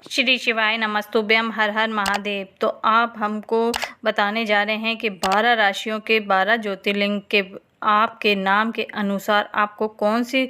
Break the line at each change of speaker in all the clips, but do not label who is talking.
श्री शिवाय नमस्तुभ्यम हर हर महादेव। तो आप हमको बताने जा रहे हैं कि 12 राशियों के 12 ज्योतिर्लिंग के आपके नाम के अनुसार आपको कौन सी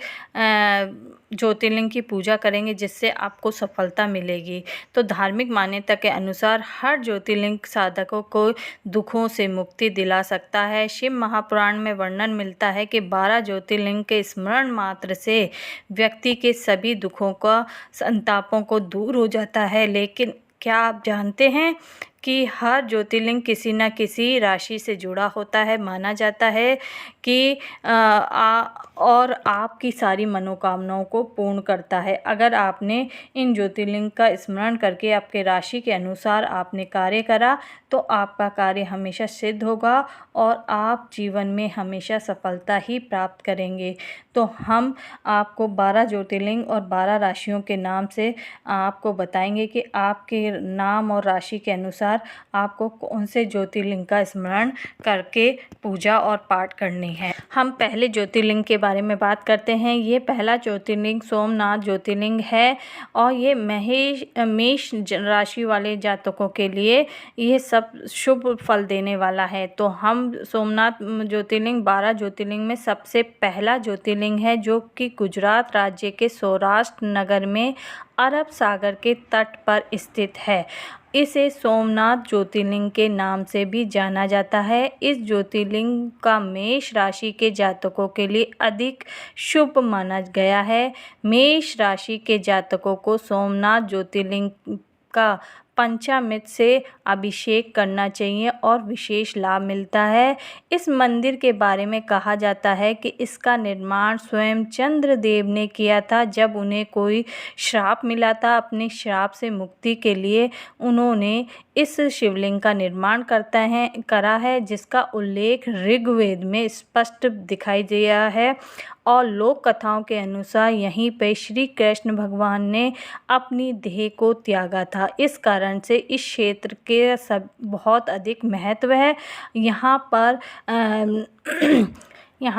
ज्योतिर्लिंग की पूजा करेंगे जिससे आपको सफलता मिलेगी। तो धार्मिक मान्यता के अनुसार हर ज्योतिर्लिंग साधकों को दुखों से मुक्ति दिला सकता है। शिव महापुराण में वर्णन मिलता है कि 12 ज्योतिर्लिंग के स्मरण मात्र से व्यक्ति के सभी दुखों का संतापों को दूर हो जाता है। लेकिन क्या आप जानते हैं कि हर ज्योतिर्लिंग किसी न किसी राशि से जुड़ा होता है। माना जाता है कि और आपकी सारी मनोकामनाओं को पूर्ण करता है। अगर आपने इन ज्योतिर्लिंग का स्मरण करके आपके राशि के अनुसार आपने कार्य करा तो आपका कार्य हमेशा सिद्ध होगा और आप जीवन में हमेशा सफलता ही प्राप्त करेंगे। तो हम आपको 12 ज्योतिर्लिंग और 12 राशियों के नाम से आपको बताएंगे कि आपके नाम और राशि के अनुसार आपको कौन से ज्योतिर्लिंग का स्मरण करके पूजा और पाठ करनी है। हम पहले ज्योतिर्लिंग के बारे में बात करते हैं। ये पहला ज्योतिर्लिंग सोमनाथ ज्योतिर्लिंग है और ये मेष राशि वाले जातकों के लिए ये सब शुभ फल देने वाला है। तो हम सोमनाथ ज्योतिर्लिंग 12 ज्योतिर्लिंग में सबसे पहला ज्योतिर्लिंग है जो कि गुजरात राज्य के सौराष्ट्र नगर में अरब सागर के तट पर स्थित है। इसे सोमनाथ ज्योतिर्लिंग के नाम से भी जाना जाता है। इस ज्योतिर्लिंग का मेष राशि के जातकों के लिए अधिक शुभ माना गया है। मेष राशि के जातकों को सोमनाथ ज्योतिर्लिंग का पंचामृत से अभिषेक करना चाहिए और विशेष लाभ मिलता है। इस मंदिर के बारे में कहा जाता है कि इसका निर्माण स्वयं चंद्रदेव ने किया था। जब उन्हें कोई श्राप मिला था, अपने श्राप से मुक्ति के लिए उन्होंने इस शिवलिंग का निर्माण करा है, जिसका उल्लेख ऋग्वेद में स्पष्ट दिखाई दिया है। और लोक कथाओं के अनुसार यहीं पर श्री कृष्ण भगवान ने अपनी देह को त्यागा था। इस कारण से इस क्षेत्र के बहुत अधिक महत्व है। यहाँ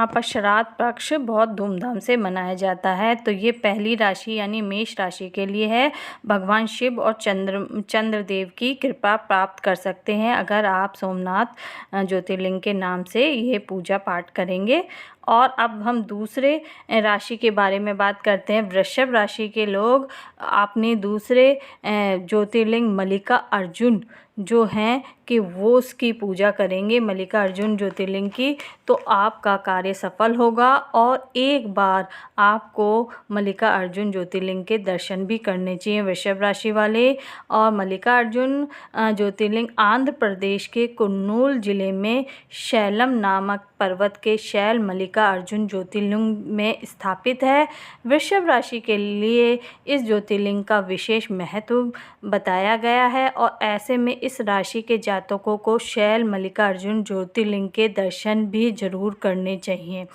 पर श्राद्ध पक्ष बहुत धूमधाम से मनाया जाता है। तो ये पहली राशि यानी मेष राशि के लिए है। भगवान शिव और चंद्रदेव की कृपा प्राप्त कर सकते हैं अगर आप सोमनाथ ज्योतिर्लिंग के नाम से ये पूजा पाठ करेंगे। और अब हम दूसरे राशि के बारे में बात करते हैं। वृषभ राशि के लोग अपने दूसरे ज्योतिर्लिंग मल्लिका अर्जुन जो हैं कि वो उसकी पूजा करेंगे, मल्लिका अर्जुन ज्योतिर्लिंग की, तो आपका कार्य सफल होगा। और एक बार आपको मल्लिका अर्जुन ज्योतिर्लिंग के दर्शन भी करने चाहिए वृषभ राशि वाले। और मल्लिका अर्जुन ज्योतिर्लिंग आंध्र प्रदेश के कुर्नूल जिले में शैलम नामक पर्वत के शैल मल्लिका अर्जुन ज्योतिर्लिंग में स्थापित है। वृषभ राशि के लिए इस ज्योतिर्लिंग का विशेष महत्व बताया गया है और ऐसे में इस राशि के जातकों को शैल मल्लिका अर्जुन ज्योतिर्लिंग के दर्शन भी जरूर करने चाहिए।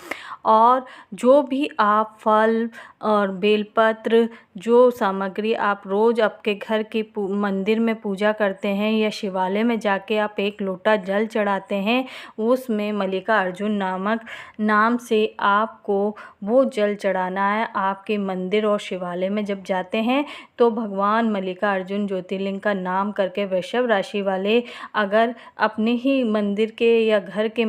और जो भी आप फल और बेलपत्र जो सामग्री आप रोज़ आपके घर की मंदिर में पूजा करते हैं या शिवालय में जाके आप एक लोटा जल चढ़ाते हैं, उसमें मल्लिका अर्जुन नामक नाम से आपको वो जल चढ़ाना है। आपके मंदिर और शिवालय में जब जाते हैं तो भगवान मल्लिका अर्जुन ज्योतिर्लिंग का नाम करके वृषभ राशि वाले अगर अपने ही मंदिर के या घर के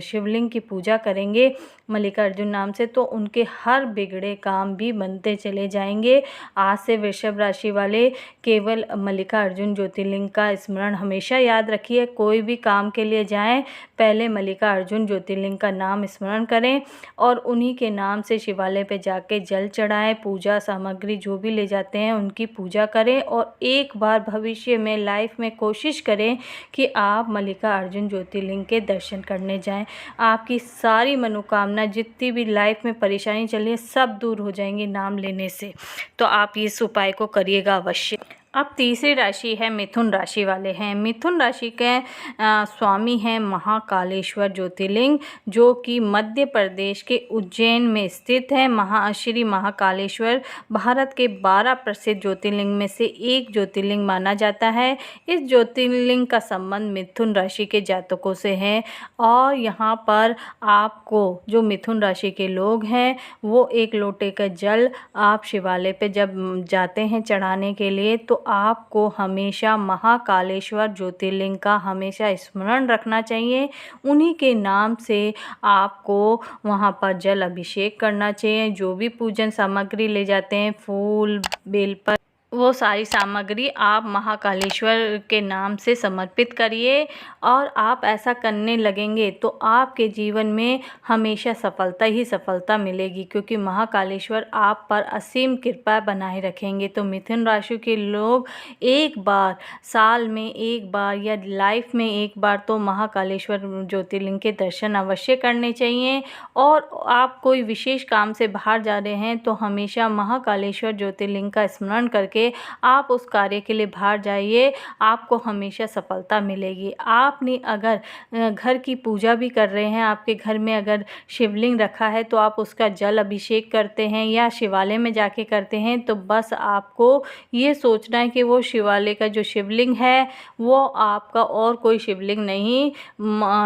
शिवलिंग की पूजा करेंगे मल्लिका अर्जुन नाम से तो उनके हर बिगड़े काम भी बनते चले जाएंगे। आज से वृषभ राशि वाले केवल मल्लिका अर्जुन ज्योतिर्लिंग का स्मरण हमेशा याद रखिए। कोई भी काम के लिए जाएं, पहले मल्लिका अर्जुन ज्योतिर्लिंग का नाम स्मरण करें और उन्हीं के नाम से शिवालय पे जाके जल चढ़ाएं। पूजा सामग्री जो भी ले जाते हैं उनकी पूजा करें और एक बार भविष्य में लाइफ में कोशिश करें कि आप मल्लिका अर्जुन ज्योतिर्लिंग के दर्शन करने जाएं। आपकी सारी मनोकामना जितनी भी लाइफ में परेशानी चल रही है सब दूर हो जाएंगी नाम लेने से। तो आप इस उपाय को करिएगा अवश्य। अब तीसरी राशि है मिथुन राशि वाले हैं। मिथुन राशि के स्वामी हैं महाकालेश्वर ज्योतिर्लिंग, जो कि मध्य प्रदेश के उज्जैन में स्थित है। श्री महाकालेश्वर भारत के 12 प्रसिद्ध ज्योतिर्लिंग में से एक ज्योतिर्लिंग माना जाता है। इस ज्योतिर्लिंग का संबंध मिथुन राशि के जातकों से है और यहाँ पर आपको, जो मिथुन राशि के लोग हैं, वो एक लोटे का जल आप शिवालय पे जब जाते हैं चढ़ाने के लिए, तो आपको हमेशा महाकालेश्वर ज्योतिर्लिंग का हमेशा स्मरण रखना चाहिए। उन्हीं के नाम से आपको वहाँ पर जल अभिषेक करना चाहिए। जो भी पूजन सामग्री ले जाते हैं, फूल, बेलपत्र, वो सारी सामग्री आप महाकालेश्वर के नाम से समर्पित करिए और आप ऐसा करने लगेंगे तो आपके जीवन में हमेशा सफलता ही सफलता मिलेगी, क्योंकि महाकालेश्वर आप पर असीम कृपा बनाए रखेंगे। तो मिथुन राशि के लोग एक बार, साल में एक बार या लाइफ में एक बार तो महाकालेश्वर ज्योतिर्लिंग के दर्शन अवश्य करने चाहिए। और आप कोई विशेष काम से बाहर जा रहे हैं तो हमेशा महाकालेश्वर ज्योतिर्लिंग का स्मरण करके आप उस कार्य के लिए बाहर जाइए, आपको हमेशा सफलता मिलेगी। आपने अगर घर की पूजा भी कर रहे हैं, आपके घर में अगर शिवलिंग रखा है तो आप उसका जल अभिषेक करते हैं या शिवालय में जाके करते हैं, तो बस आपको ये सोचना है कि वो शिवालय का जो शिवलिंग है वो आपका और कोई शिवलिंग नहीं,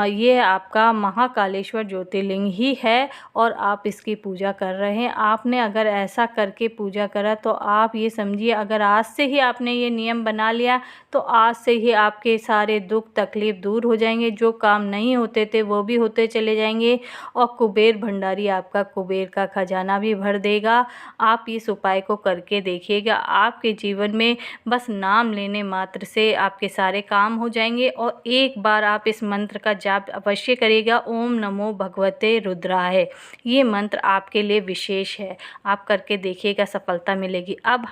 ये आपका महाकालेश्वर ज्योतिर्लिंग ही है और आप इसकी पूजा कर रहे हैं। आपने अगर ऐसा करके पूजा करा तो आप ये समझिए, अगर आज से ही आपने ये नियम बना लिया तो आज से ही आपके सारे दुख तकलीफ दूर हो जाएंगे। जो काम नहीं होते थे वो भी होते चले जाएंगे और कुबेर भंडारी आपका कुबेर का खजाना भी भर देगा। आप इस उपाय को करके देखिएगा, आपके जीवन में बस नाम लेने मात्र से आपके सारे काम हो जाएंगे। और एक बार आप इस मंत्र का जाप अवश्य करिएगा, ओम नमो भगवते रुद्राय। ये मंत्र आपके लिए विशेष है, आप करके देखिएगा, सफलता मिलेगी। अब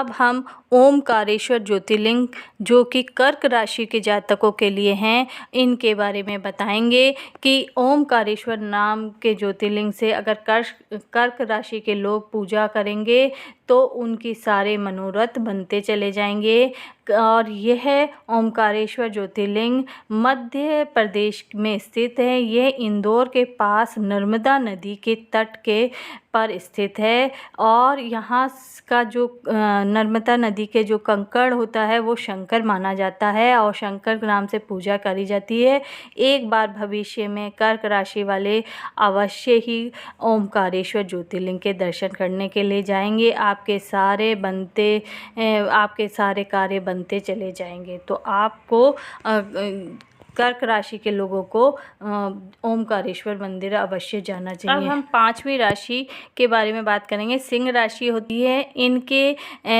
हम ओमकारेश्वर ज्योतिर्लिंग, जो कि कर्क राशि के जातकों के लिए हैं, इनके बारे में बताएंगे कि ओमकारेश्वर नाम के ज्योतिर्लिंग से अगर कर्क राशि के लोग पूजा करेंगे तो उनकी सारे मनोरथ बनते चले जाएंगे। और यह ओमकारेश्वर ज्योतिर्लिंग मध्य प्रदेश में स्थित है। यह इंदौर के पास नर्मदा नदी के तट के पर स्थित है और यहाँ का जो नर्मदा नदी के जो कंकड़ होता है वो शंकर माना जाता है और शंकर के नाम से पूजा करी जाती है। एक बार भविष्य में कर्क राशि वाले अवश्य ही ओमकारेश्वर ज्योतिर्लिंग के दर्शन करने के लिए जाएंगे, आपके सारे कार्य बनते चले जाएंगे। तो आपको कर्क राशि के लोगों को ओमकारेश्वर मंदिर अवश्य जाना चाहिए। अब हम 5वीं राशि के बारे में बात करेंगे। सिंह राशि होती है, इनके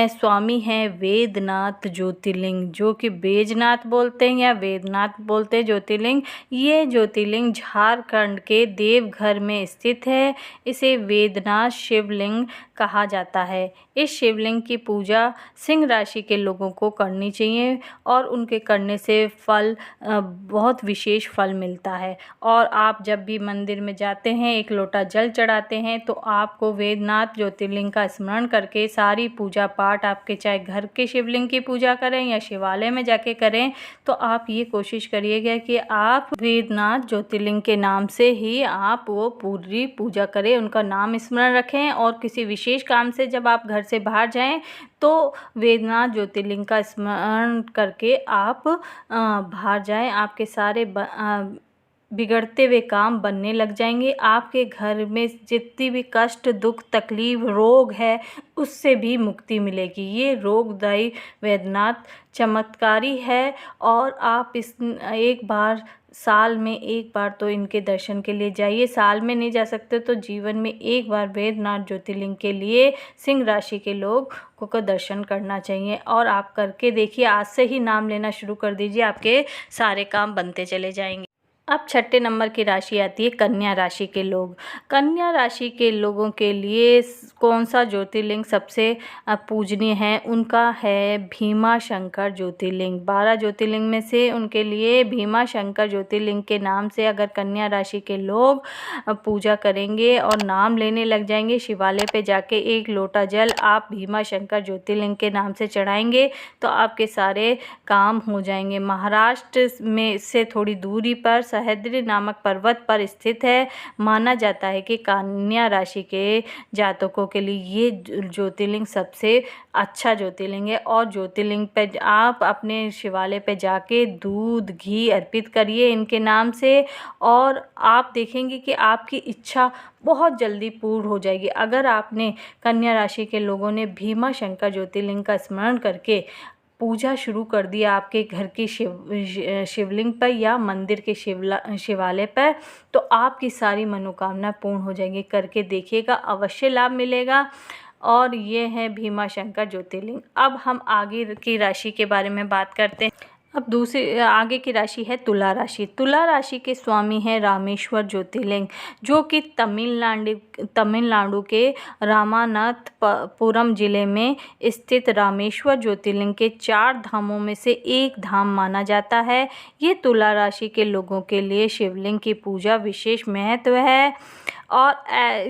स्वामी हैं वेदनाथ ज्योतिर्लिंग, जो कि बैजनाथ बोलते हैं या वेदनाथ बोलते हैं ज्योतिर्लिंग। ये ज्योतिर्लिंग झारखंड के देवघर में स्थित है। इसे वेदनाथ शिवलिंग कहा जाता है। इस शिवलिंग की पूजा सिंह राशि के लोगों को करनी चाहिए और उनके करने से बहुत विशेष फल मिलता है। और आप जब भी मंदिर में जाते हैं, एक लोटा जल चढ़ाते हैं, तो आपको वेदनाथ ज्योतिर्लिंग का स्मरण करके सारी पूजा पाठ, आपके चाहे घर के शिवलिंग की पूजा करें या शिवालय में जाके करें, तो आप ये कोशिश करिएगा कि आप वेदनाथ ज्योतिर्लिंग के नाम से ही आप वो पूरी पूजा करें, उनका नाम स्मरण रखें। और किसी विशेष काम से जब आप घर से बाहर जाएं तो वेदनाथ ज्योतिर्लिंग का स्मरण करके आप बाहर जाएं, आपके सारे बिगड़ते हुए काम बनने लग जाएंगे। आपके घर में जितनी भी कष्ट, दुख, तकलीफ, रोग है, उससे भी मुक्ति मिलेगी। ये रोगदायी वेदनाथ चमत्कारी है और आप एक बार, साल में एक बार तो इनके दर्शन के लिए जाइए। साल में नहीं जा सकते तो जीवन में एक बार वेदनाथ ज्योतिर्लिंग के लिए सिंह राशि के लोग को दर्शन करना चाहिए। और आप करके देखिए, आज से ही नाम लेना शुरू कर दीजिए, आपके सारे काम बनते चले जाएंगे। अब छठे नंबर की राशि आती है कन्या राशि के लोग। कन्या राशि के लोगों के लिए कौन सा ज्योतिर्लिंग सबसे पूजनीय है? उनका है भीमा शंकर ज्योतिर्लिंग। 12 ज्योतिर्लिंग में से उनके लिए भीमा शंकर ज्योतिर्लिंग के नाम से अगर कन्या राशि के लोग पूजा करेंगे और नाम लेने लग जाएंगे, शिवालय पे जाके एक लोटा जल आप भीमा शंकर ज्योतिर्लिंग के नाम से चढ़ाएंगे तो आपके सारे काम हो जाएंगे। महाराष्ट्र में से थोड़ी दूरी पर सह्याद्री नामक पर्वत पर स्थित है। माना जाता है कि कन्या राशि के जातकों के लिए ये ज्योतिर्लिंग सबसे अच्छा ज्योतिर्लिंग है। और ज्योतिर्लिंग पे आप अपने शिवालय पे जाके दूध घी अर्पित करिए इनके नाम से, और आप देखेंगे कि आपकी इच्छा बहुत जल्दी पूर्ण हो जाएगी। अगर आपने कन्या राशि के लोगों ने भीमा शंकर ज्योतिर्लिंग का स्मरण करके पूजा शुरू कर दिया आपके घर की शिवलिंग पर या मंदिर के शिवालय पर, तो आपकी सारी मनोकामना पूर्ण हो जाएंगी। करके देखिएगा, अवश्य लाभ मिलेगा। और ये है भीमा शंकर ज्योतिर्लिंग। अब हम आगे की राशि के बारे में बात करते हैं। अब दूसरी आगे की राशि है तुला राशि। तुला राशि के स्वामी हैं रामेश्वर ज्योतिर्लिंग, जो कि तमिलनाडु के रामानाथपुरम जिले में स्थित रामेश्वर ज्योतिर्लिंग के 4 धामों में से एक धाम माना जाता है। ये तुला राशि के लोगों के लिए शिवलिंग की पूजा विशेष महत्व है, और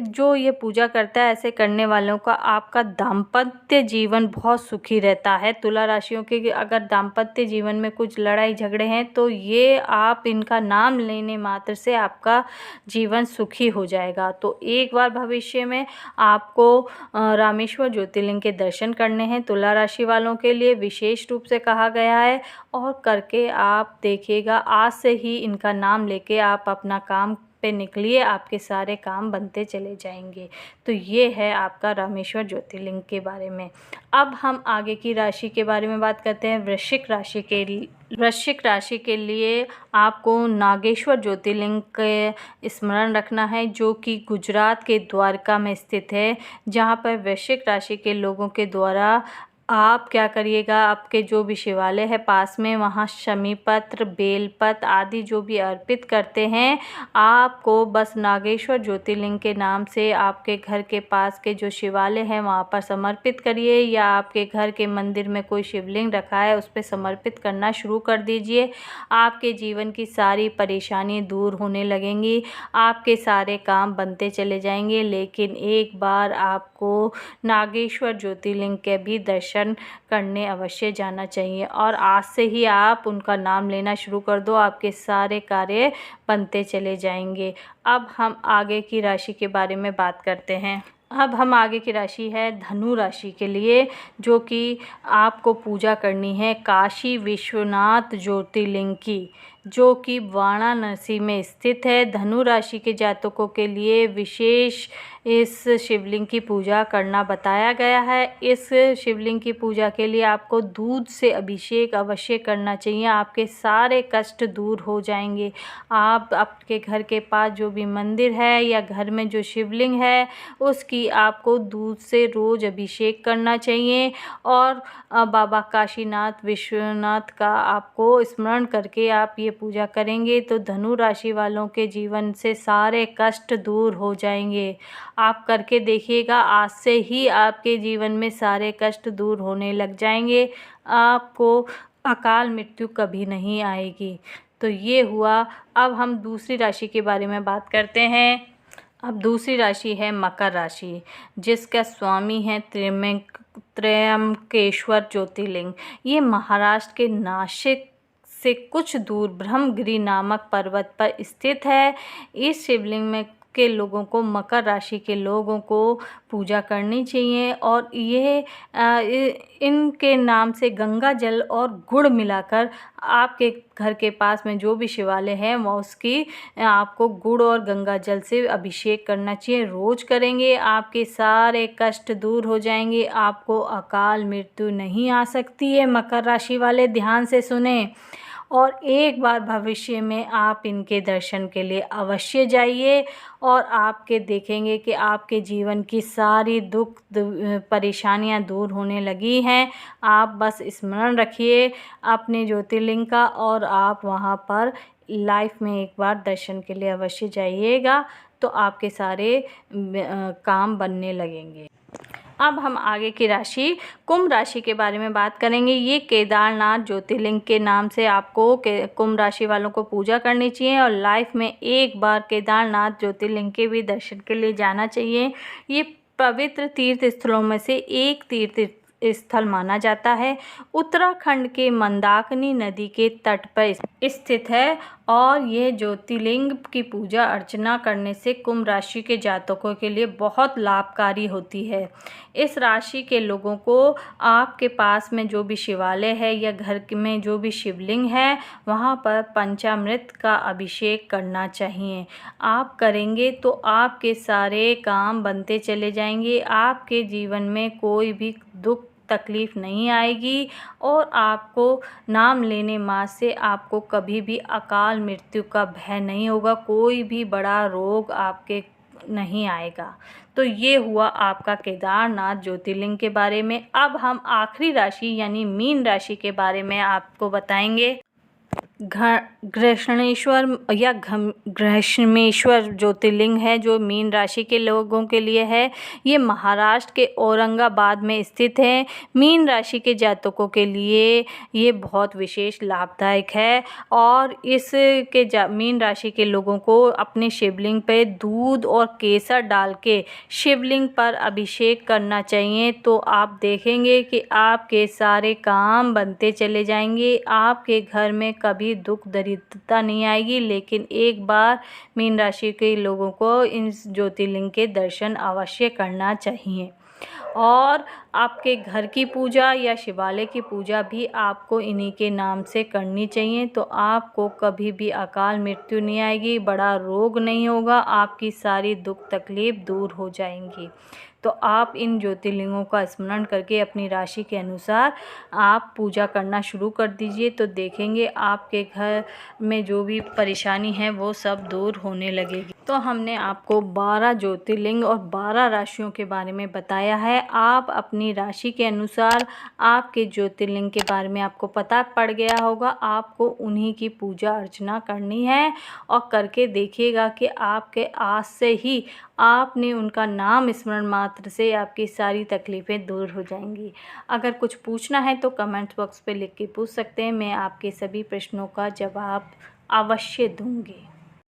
जो ये पूजा करता है, ऐसे करने वालों का आपका दाम्पत्य जीवन बहुत सुखी रहता है। तुला राशियों के अगर दाम्पत्य जीवन में कुछ लड़ाई झगड़े हैं तो ये आप इनका नाम लेने मात्र से आपका जीवन सुखी हो जाएगा। तो एक बार भविष्य में आपको रामेश्वर ज्योतिर्लिंग के दर्शन करने हैं, तुला राशि वालों के लिए विशेष रूप से कहा गया है। और करके आप देखिएगा, आज से ही इनका नाम लेके आप अपना काम पे निकलिए, आपके सारे काम बनते चले जाएंगे। तो ये है आपका रामेश्वर ज्योतिर्लिंग के बारे में। अब हम आगे की राशि के बारे में बात करते हैं वृश्चिक राशि के लिए। वृश्चिक राशि के लिए आपको नागेश्वर ज्योतिर्लिंग के स्मरण रखना है, जो कि गुजरात के द्वारका में स्थित है। जहाँ पर वृश्चिक राशि के लोगों के द्वारा आप क्या करिएगा, आपके जो भी शिवालय है पास में, वहाँ शमी पत्र, बेलपत्र आदि जो भी अर्पित करते हैं, आपको बस नागेश्वर ज्योतिर्लिंग के नाम से आपके घर के पास के जो शिवालय है वहाँ पर समर्पित करिए, या आपके घर के मंदिर में कोई शिवलिंग रखा है उस पर समर्पित करना शुरू कर दीजिए। आपके जीवन की सारी परेशानी दूर होने लगेंगी, आपके सारे काम बनते चले जाएंगे। लेकिन एक बार आपको नागेश्वर ज्योतिर्लिंग के भी दर्शन करने अवश्य जाना चाहिए, और आज से ही आप उनका नाम लेना शुरू कर दो, आपके सारे कार्य बनते चले जाएंगे। अब हम आगे की राशि के बारे में बात करते हैं। अब हम आगे की राशि है धनु राशि के लिए, जो कि आपको पूजा करनी है काशी विश्वनाथ ज्योतिर्लिंग की, जो कि वाराणसी में स्थित है। धनु राशि के जातकों के लिए विशेष इस शिवलिंग की पूजा करना बताया गया है। इस शिवलिंग की पूजा के लिए आपको दूध से अभिषेक अवश्य करना चाहिए, आपके सारे कष्ट दूर हो जाएंगे। आप आपके घर के पास जो भी मंदिर है या घर में जो शिवलिंग है उसकी आपको दूध से रोज़ अभिषेक करना चाहिए, और बाबा काशीनाथ विश्वनाथ का आपको स्मरण करके आप ये पूजा करेंगे तो धनु राशि वालों के जीवन से सारे कष्ट दूर हो जाएंगे। आप करके देखिएगा, आज से ही आपके जीवन में सारे कष्ट दूर होने लग जाएंगे, आपको अकाल मृत्यु कभी नहीं आएगी। तो ये हुआ। अब हम दूसरी राशि के बारे में बात करते हैं। अब दूसरी राशि है मकर राशि, जिसका स्वामी है त्र्यंबकेश्वर ज्योतिर्लिंग। ये महाराष्ट्र के नासिक से कुछ दूर ब्रह्मगिरी नामक पर्वत पर स्थित है। इस शिवलिंग में के लोगों को, मकर राशि के लोगों को पूजा करनी चाहिए, और ये इनके नाम से गंगा जल और गुड़ मिलाकर आपके घर के पास में जो भी शिवालय है वो उसकी आपको गुड़ और गंगा जल से अभिषेक करना चाहिए। रोज़ करेंगे आपके सारे कष्ट दूर हो जाएंगे, आपको अकाल मृत्यु नहीं आ सकती है। मकर राशि वाले ध्यान से सुने, और एक बार भविष्य में आप इनके दर्शन के लिए अवश्य जाइए, और आपके देखेंगे कि आपके जीवन की सारी दुख परेशानियां दूर होने लगी हैं। आप बस स्मरण रखिए अपने ज्योतिर्लिंग का, और आप वहां पर लाइफ में एक बार दर्शन के लिए अवश्य जाइएगा, तो आपके सारे काम बनने लगेंगे। अब हम आगे की राशि कुंभ राशि के बारे में बात करेंगे। ये केदारनाथ ज्योतिर्लिंग के नाम से आपको कुंभ राशि वालों को पूजा करनी चाहिए और लाइफ में एक बार केदारनाथ ज्योतिर्लिंग के भी दर्शन के लिए जाना चाहिए। ये पवित्र तीर्थ स्थलों में से एक तीर्थ स्थल माना जाता है। उत्तराखंड के मंदाकिनी नदी के तट पर स्थित है और यह ज्योतिर्लिंग की पूजा अर्चना करने से कुंभ राशि के जातकों के लिए बहुत लाभकारी होती है। इस राशि के लोगों को आपके पास में जो भी शिवालय है या घर में जो भी शिवलिंग है, वहाँ पर पंचामृत का अभिषेक करना चाहिए। आप करेंगे तो आपके सारे काम बनते चले जाएंगे, आपके जीवन में कोई भी दुख तकलीफ़ नहीं आएगी और आपको नाम लेने मात्र से आपको कभी भी अकाल मृत्यु का भय नहीं होगा, कोई भी बड़ा रोग आपके नहीं आएगा। तो ये हुआ आपका केदारनाथ ज्योतिर्लिंग के बारे में। अब हम आखिरी राशि यानी मीन राशि के बारे में आपको बताएंगे। घृष्णेश्वर या घृष्णेश्वर ज्योतिर्लिंग है जो मीन राशि के लोगों के लिए है। ये महाराष्ट्र के औरंगाबाद में स्थित है। मीन राशि के जातकों के लिए ये बहुत विशेष लाभदायक है और मीन राशि के लोगों को अपने शिवलिंग पे दूध और केसर डाल के शिवलिंग पर अभिषेक करना चाहिए। तो आप देखेंगे कि आपके सारे काम बनते चले जाएंगे, आपके घर में कभी दुख दरिद्रता नहीं आएगी। लेकिन एक बार मीन राशि के लोगों को इन ज्योतिर्लिंग के दर्शन अवश्य करना चाहिए और आपके घर की पूजा या शिवालय की पूजा भी आपको इन्हीं के नाम से करनी चाहिए। तो आपको कभी भी अकाल मृत्यु नहीं आएगी, बड़ा रोग नहीं होगा, आपकी सारी दुख तकलीफ दूर हो जाएंगी। तो आप इन ज्योतिर्लिंगों का स्मरण करके अपनी राशि के अनुसार आप पूजा करना शुरू कर दीजिए। तो देखेंगे आपके घर में जो भी परेशानी है वो सब दूर होने लगेगी। तो हमने आपको 12 ज्योतिर्लिंग और 12 राशियों के बारे में बताया है। आप अपनी राशि के अनुसार आपके ज्योतिर्लिंग के बारे में आपको पता पड़ गया होगा। आपको उन्हीं की पूजा अर्चना करनी है और करके देखिएगा कि आपके आज से ही आपने उनका नाम स्मरण मात्र से आपकी सारी तकलीफ़ें दूर हो जाएंगी। अगर कुछ पूछना है तो कमेंट बॉक्स पे लिख के पूछ सकते हैं, मैं आपके सभी प्रश्नों का जवाब अवश्य दूंगी।